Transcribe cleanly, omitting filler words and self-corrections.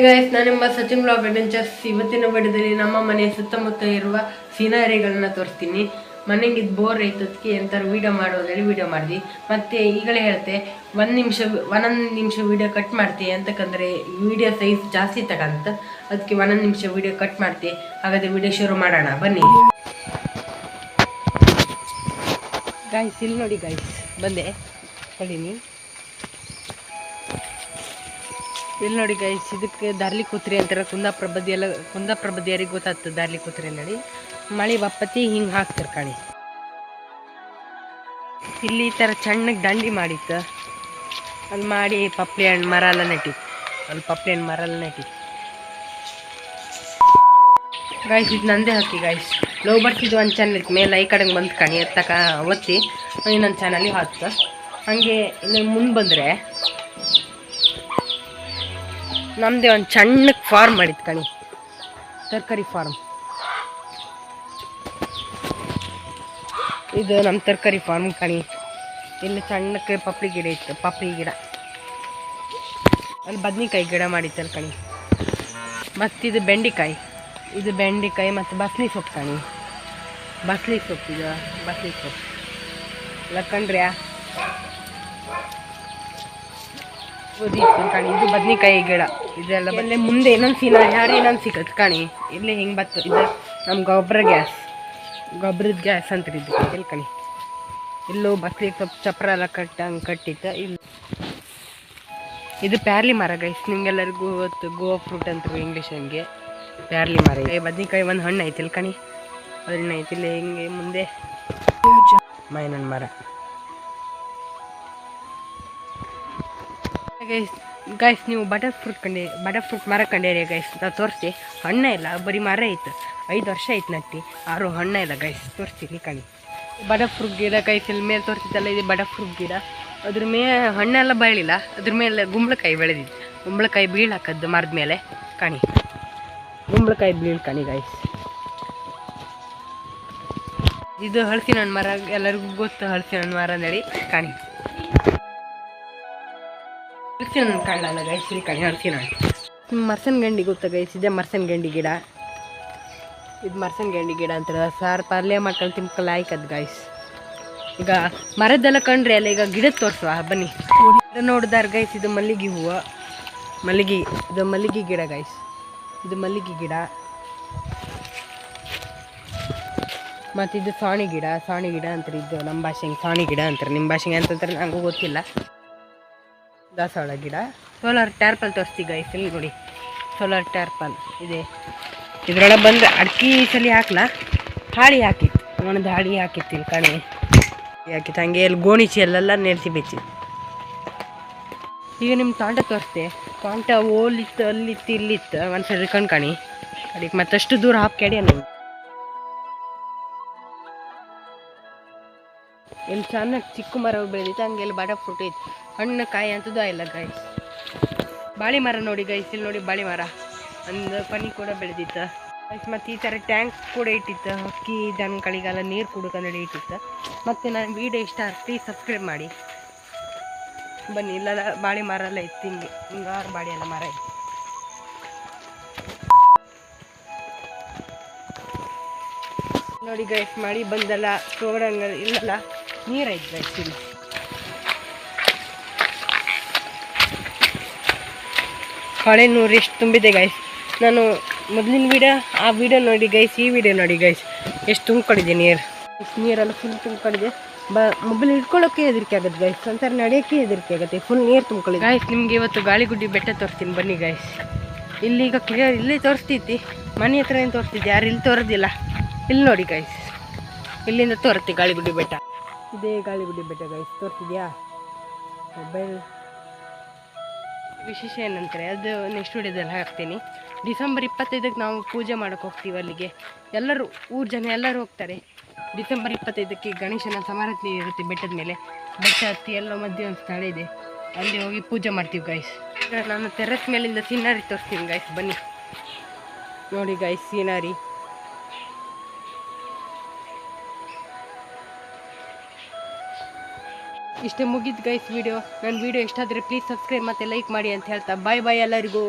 Guys, ನಾನೆಂಬ Sachin blog adventures. ಇವತ್ತಿನ ವಿಡಿಯೋದಲ್ಲಿ ನಮ್ಮ ಮನೆಯ ಸುತ್ತಮುತ್ತ ಇರುವ ಸೀನರಿಗಳನ್ನ ತೋರಿಸ್ತೀನಿ. ಮನೆಗೆ ಬೋರ್ ಐತದಕ್ಕೆ ಎಂತಾರು ವಿಡಿಯೋ ಮಾಡೋದ್ರಲ್ಲಿ ವಿಡಿಯೋ ಮಾಡಿದ್ವಿ. ಮತ್ತೆ ಈಗಲೇ ಹೇಳ್ತೆ, ಒಂದೊಂದು ನಿಮಿಷ ವಿಡಿಯೋ ಕಟ್ ಮಾಡ್ತೀವಿ ಅಂತಕ್ಕಂದ್ರೆ ವಿಡಿಯೋ ಸೈಜ್ ಜಾಸ್ತಿ ತಗಂತ, ಅದಕ್ಕೆ ಒಂದೊಂದು ನಿಮಿಷ ವಿಡಿಯೋ ಕಟ್ ಮಾಡ್ತೀವಿ. ಹಾಗಾದ್ರೆ ವಿಡಿಯೋ ಶುರು ಮಾಡೋಣ ಬನ್ನಿ ಗೈಸ್. ಇಲ್ಲಿ ನೋಡಿ ಗೈಸ್, ಬಂದೆ ಕಡೀನಿ. ಇಲ್ಲಿ ನೋಡಿ ಗೈಸ್, ಇದಕ್ಕೆ ದಾರ್ಲಿ ಕೂತ್ರಿ ಅಂತಾರೆ. ಕುಂದಾಪುರ ಬದಿಯರಿಗೆ ಗೊತ್ತಾಗ್ತದೆ ದಾರ್ಲಿ ಕೂತ್ರಿ ನೋಡಿ. ಮಳೆ ಬಪ್ಪತ್ತಿ ಹಿಂಗೆ ಹಾಕ್ತಾರೆ ಕಣಿ. ಇಲ್ಲಿ ಈ ಥರ ಸಣ್ಣಗೆ ದಂಡಿ ಮಾಡಿತ್ತು. ಅಲ್ಲಿ ಮಾಡಿ ಪಪ್ಲಿ ಹಣ್ಣು ಮರ ಎಲ್ಲ ನೆಟ್ಟಿತ್ತು. ಅಲ್ಲಿ ಪಪ್ಲಿ ಹಣ್ಣು ಮರ ಎಲ್ಲ ನೆಟ್ಟಿತ್ತು ಗೈಸ್. ಇದು ನಂದೇ ಹಾಕಿ ಗೈಸ್. ಲವ್ ಬರ್ತಿದ್ದು ಒಂದು ಚಾನಲ್ ಇತ್ತು ಮೇಲೆ ಈ ಕಡೆಗೆ ಬಂದು ಕಣಿ ಎತ್ತಕ ಒತ್ತಿ ಇನ್ನೊಂದು ಚಾನಲಿಗೆ ಹಾಕ್ತು. ಹಾಗೆ ಇನ್ನು ಮುಂದೆ ಬಂದರೆ ನಮ್ಮದೇ ಒಂದು ಸಣ್ಣಕ್ಕೆ ಫಾರ್ಮ್ ಮಾಡಿತ್ತು ಕಣಿ, ತರಕಾರಿ ಫಾರ್ಮ್. ಇದು ನಮ್ಮ ತರಕಾರಿ ಫಾರ್ಮ್ ಕಣಿ. ಇಲ್ಲಿ ಸಣ್ಣಕ್ಕೆ ಪಪ್ಳಿ ಗಿಡ ಇತ್ತು, ಪಪ್ಳಿ ಗಿಡ. ಅಲ್ಲಿ ಬದ್ನಿಕಾಯಿ ಗಿಡ ಮಾಡಿತ್ತಲ್ಲ ಕಣಿ. ಮತ್ತಿದು ಬೆಂಡೆಕಾಯಿ, ಇದು ಬೆಂಡೆಕಾಯಿ ಮತ್ತು ಬಸ್ಲಿ ಸೊಪ್ಪು ಕಣಿ. ಬಸ್ಲಿ ಸೊಪ್ಪು, ಇದು ಬಸ್ಲಿ ಸೊಪ್ಪು ಲಕ್ಕಂಡ್ರ್ಯಾ ಕಣಿ. ಇದು ಬದ್ನಿಕಾಯಿ ಗಿಡ. ಇದೆಲ್ಲ ಬಲ್ಲೆ ಮುಂದೆ ಇನ್ನೊಂದು ಯಾರು ಇನ್ನೊಂದು ಸಿಕ್ಕತ್ತೆ ಕಣಿ. ಇಲ್ಲಿ ಹಿಂಗೆ ಬತ್ತು. ಇದು ನಮ್ಮ ಗೊಬ್ಬರದ ಗ್ಯಾಸ್ ಅಂತ ಇದ್ದು ಇಲ್ಲಿ ಕಣಿ. ಇಲ್ಲೂ ಬಸ್ಲಿ ಸ್ವಲ್ಪ ಚಪ್ರ ಎಲ್ಲ ಹಂಗೆ ಕಟ್ಟಿತ್ತು. ಇಲ್ಲಿ ಇದು ಪ್ಯಾರ್ಲಿ ಮರ ಗೈಸ್. ನಿಮ್ಗೆಲ್ಲರಿಗೂ ಗೊತ್ತು, ಗೋವಾ ಫ್ರೂಟ್ ಅಂತಾರೆ ಇಂಗ್ಲೀಷ್. ಹಂಗೆ ಪ್ಯಾರ್ಲಿ ಮರ. ಬದ್ನಿಕಾಯಿ ಒಂದು ಹಣ್ಣು ಐತಿಲ್ಲ ಕಣಿ, ಅದನ್ನ ಐತಿಲ್ಲ. ಹಿಂಗೆ ಮುಂದೆ ಮಾವಿನ ಮರ ಗೈಸ್. ನೀವು ಬಟರ್ ಫ್ರೂಟ್ ಮರ ಕಂಡೇರಿ ಗೈಸ್. ನಾವು ತೋರಿಸಿ, ಹಣ್ಣೇ ಇಲ್ಲ, ಬರೀ ಮರ ಐತೆ. 5 ವರ್ಷ ಐತೆ ನಟ್ಟಿ, ಆರು ಹಣ್ಣೇ ಇಲ್ಲ ಗೈಸ್. ತೋರಿಸ್ತೀನಿ ಕಣಿ. ಬಟರ್ ಫ್ರೂಟ್ ಗಿಡ ಗೈಸ್. ಇಲ್ಲಿ ಮೇಲೆ ತೋರಿಸಿದ್ದಲ್ಲ, ಇದು ಬಟರ್ ಫ್ರೂಟ್ ಗಿಡ. ಅದ್ರ ಮೇಲೆ ಹಣ್ಣೆಲ್ಲ ಬೆಳಿಲ್ಲ, ಅದ್ರ ಮೇಲೆ ಗುಂಬಳಕಾಯಿ ಬೆಳೆದಿದ್ದು. ಗುಂಬಳಕಾಯಿ ಬೀಳಾಕದ್ದು ಮರದ ಮೇಲೆ ಕಣಿ. ಗುಂಬಳಕಾಯಿ ಬೀಳ್ ಕಣಿ ಗೈಸ್. ಇದು ಹಲಸಿನ ಹಣ್ಣು ಮರ, ಎಲ್ಲರಿಗೂ ಗೊತ್ತು ಹಲಸಿನ ಹಣ್ಣು ಮರ ನಡಿ ಕಣಿ. ಹಲಸಿನ ಹಣ್ಣು ಕಾಣಲ್ಲ ಗೈಸ್, ಇಲ್ಲಿ ಕಣಿ ಹಲಸಿನ ಹಣ್ಣು. ಮರ್ಸನ್ ಗಂಡಿ ಗೊತ್ತಾ ಗೈಸ್? ಇದೇ ಮರ್ಸನ್ ಗಂಡಿ ಗಿಡ. ಇದು ಮರ್ಸನ್ ಗಂಡಿ ಗಿಡ ಅಂತಾರೆ. ಸಾರು ಪಲ್ಯ ಮಾಡ್ಕೊಂಡು ತಿನ್ಕಲ್ಲ ಆಯ್ಕದ್ ಗೈಸ್. ಈಗ ಮರದ್ದೆಲ್ಲ ಕಂಡ್ರೆ ಅಲ್ಲ, ಈಗ ಗಿಡದ ತೋರಿಸುವ ಬನ್ನಿ. ನೋಡಿದಾರ ಗೈಸ್, ಇದು ಮಲ್ಲಿಗೆ ಹೂವು. ಇದು ಮಲ್ಲಿಗೆ ಗಿಡ ಗೈಸ್. ಇದು ಮಲ್ಲಿಗೆ ಗಿಡ. ಮತ್ತು ಇದು ಸಾಣಿ ಗಿಡ ಅಂತಾರೆ. ಇದು ನಮ್ಮ ಭಾಷೆಗೆ ಸಾಣಿ ಗಿಡ ಅಂತಾರೆ, ನಿಮ್ಮ ಭಾಷೆಗೆ ಅಂತಂತಾರೆ ನನಗೂ ಗೊತ್ತಿಲ್ಲ. ದಾಸವಾಳ ಗಿಡ. ಸೋಲಾರ್ ಟ್ಯಾರ್ಪಲ್ ತೋರಿಸ್ತೀವಿ ಗೈಸ್. ಇಲ್ಲಿ ನೋಡಿ, ಸೋಲಾರ್ ಟ್ಯಾರ್ಪಲ್ ಇದೆ. ಇದ್ರೊಳಗೆ ಬಂದು ಅಡ್ಕೆ ಸಲ ಹಾಕ್ಲ ಹಾಳಿ ಹಾಕಿತ್ತು, ಒಣದ ಹಾಳಿ ಹಾಕಿತ್ತು. ಇಲ್ಲಿ ಕಣಿ ಹಾಕಿತ್ತು. ಹಂಗೆ ಇಲ್ಲಿ ಗೋಣಿಚಿ ಅಲ್ಲೆಲ್ಲ ನೆನೆಸಿ ಬೆಚ್ಚಿ. ಈಗ ನಿಮ್ಮ ತೋಟ ತೋರಿಸ್ತೆ. ತೋಟ ಓಲಿತ್ತು, ಅಲ್ಲಿತ್ತು, ಇಲ್ಲಿತ್ತು. ಒಂದ್ಸರಿ ಕಣಿ ಅದಕ್ಕೆ ಮತ್ತಷ್ಟು ದೂರ ಹಾಕ್ಯಾಡಿ ಅಲ್ಲ. ಇಲ್ಲಿ ಚೆನ್ನಾಗಿ ಚಿಕ್ಕ ಮರ ಬೆಳೆದಿತ್ತು. ಹಂಗೆ ಇಲ್ಲಿ ಬಟರ್ ಫ್ರೂಟ್ ಇತ್ತು. ಹಣ್ಣು ಕಾಯಿ ಅಂತದ್ದು ಇಲ್ಲ ಗೈಸ್. ಬಾಳೆ ಮರ ನೋಡಿ ಗೈಸ್. ಇಲ್ಲಿ ನೋಡಿ ಬಾಳೆ ಮರ, ಒಂದು ಪನಿ ಕೂಡ ಬೆಳೆದಿತ್ತು ಗೈಸ್. ಮತ್ತು ಈ ಥರ ಟ್ಯಾಂಕ್ ಕೂಡ ಇಟ್ಟಿತ್ತು, ಹಕ್ಕಿ ದನಗಳಿಗೆಲ್ಲ ನೀರು ಕುಡ್ಕೊಂಡು ಇಟ್ಟಿತ್ತು. ಮತ್ತು ನಾನು ವೀಡಿಯೋ ಇಷ್ಟ ಪ್ಲೀಸ್ ಸಬ್ಸ್ಕ್ರೈಬ್ ಮಾಡಿ ಬನ್ನಿ. ಇಲ್ಲೆಲ್ಲ ಬಾಳೆ ಮರ ಎಲ್ಲ ಇತ್ತು. ಹಿಂಗಾರು ಬಾಳೆ ಎಲ್ಲ ಮರ ಇತ್ತು ನೋಡಿ ಗೈಸ್. ಮಳೆ ಬಂದಲ್ಲ, ತೋಡಂಗ ಇಲ್ಲೆಲ್ಲ ನೀರಾಯ್ತು ಗೈಸ್. ಇಲ್ಲಿ ಹೊಳೆ ನೀರು ಎಷ್ಟು ತುಂಬಿದೆ ಗೈಸ್. ನಾನು ಮೊದಲಿನ ಆ ವಿಡಿಯೋ ನೋಡಿ ಗೈಸ್, ಈ ವಿಡಿಯೋ ನೋಡಿ ಗೈಸ್, ಎಷ್ಟು ತುಂಬ್ಕೊಂಡಿದೆ ನೀರೆಲ್ಲ ಫುಲ್ ತುಂಬ್ಕೊಂಡಿದೆ. ಮೊಬೈಲ್ ಹಿಡ್ಕೊಳ್ಳೋಕ್ಕೆ ಹೆದರಿಕೆ ಆಗುತ್ತೆ ಗೈಸ್, ಒಂಥರ ನಡೆಯೋಕ್ಕೆ ಹೆದರಿಕೆ ಆಗುತ್ತೆ, ಫುಲ್ ನೀರು ತುಂಬ್ಕೊಳ್ಳಿ ಗೈಸ್. ನಿಮಗೆ ಇವತ್ತು ಗಾಳಿಗುಡ್ಡಿ ಬೆಟ್ಟ ತೋರಿಸ್ತೀನಿ ಬನ್ನಿ ಗೈಸ್. ಇಲ್ಲಿ ಈಗ ಕ್ಲಿಯರ್ ಇಲ್ಲೇ ತೋರಿಸ್ತೈತಿ, ಮನೆ ಹತ್ರ ಏನು ತೋರಿಸ್ತಿದ್ದೆ, ಯಾರು ಇಲ್ಲಿ ತೋರೋದಿಲ್ಲ. ಇಲ್ಲಿ ನೋಡಿ ಗೈಸ್, ಇಲ್ಲಿಂದ ತೋರುತ್ತೆ ಗಾಳಿಗುಡ್ಡಿ ಬೆಟ್ಟ. ಇದೇ ಗಾಳಿಗುಡ್ಡಿ ಬೆಟ್ಟ ಗೈಸ್, ತೋರಿಸಿದ್ಯಾ ಮೊಬೈಲ್. ವಿಶೇಷ ಏನಂತಾರೆ ಅದು ನೆಕ್ಸ್ಟ್ ವಿಡಿಯೋದಲ್ಲಿ ಹಾಕ್ತೀನಿ. ಡಿಸೆಂಬರ್ 25ಕ್ಕೆ ನಾವು ಪೂಜೆ ಮಾಡೋಕ್ಕೆ ಹೋಗ್ತೀವಿ ಅಲ್ಲಿಗೆ. ಎಲ್ಲರೂ ಊರ ಜನ ಎಲ್ಲರೂ ಹೋಗ್ತಾರೆ. ಡಿಸೆಂಬರ್ 25ಕ್ಕೆ ಗಣೇಶನ ಸಮಾರಾಧನೆ ಇರುತ್ತೆ ಬೆಟ್ಟದ ಮೇಲೆ. ಬೆಟ್ಟ ಹತ್ತಿ ಎಲ್ಲ ಮಧ್ಯೆ ಒಂದು ಸ್ಥಳ ಇದೆ, ಅಲ್ಲಿ ಹೋಗಿ ಪೂಜೆ ಮಾಡ್ತೀವಿ ಗೈಸ್. ನಾನು ಟೆರೆಸ್ ಮೇಲಿಂದ ಸೀನರಿ ತೋರಿಸ್ತೀನಿ ಗೈಸ್, ಬನ್ನಿ ನೋಡಿ ಗೈಸ್ ಸೀನರಿ. ಇಷ್ಟೇ ಮುಗಿದ್ದು ಗೈಸ್ ವಿಡಿಯೋ. ನನ್ನ ವಿಡಿಯೋ ಇಷ್ಟ ಆದರೆ ಪ್ಲೀಸ್ ಸಬ್ಸ್ಕ್ರೈಬ್ ಮತ್ತು ಲೈಕ್ ಮಾಡಿ ಅಂತ ಹೇಳ್ತಾ ಬಾಯ್ ಬಾಯ್ ಎಲ್ಲರಿಗೂ.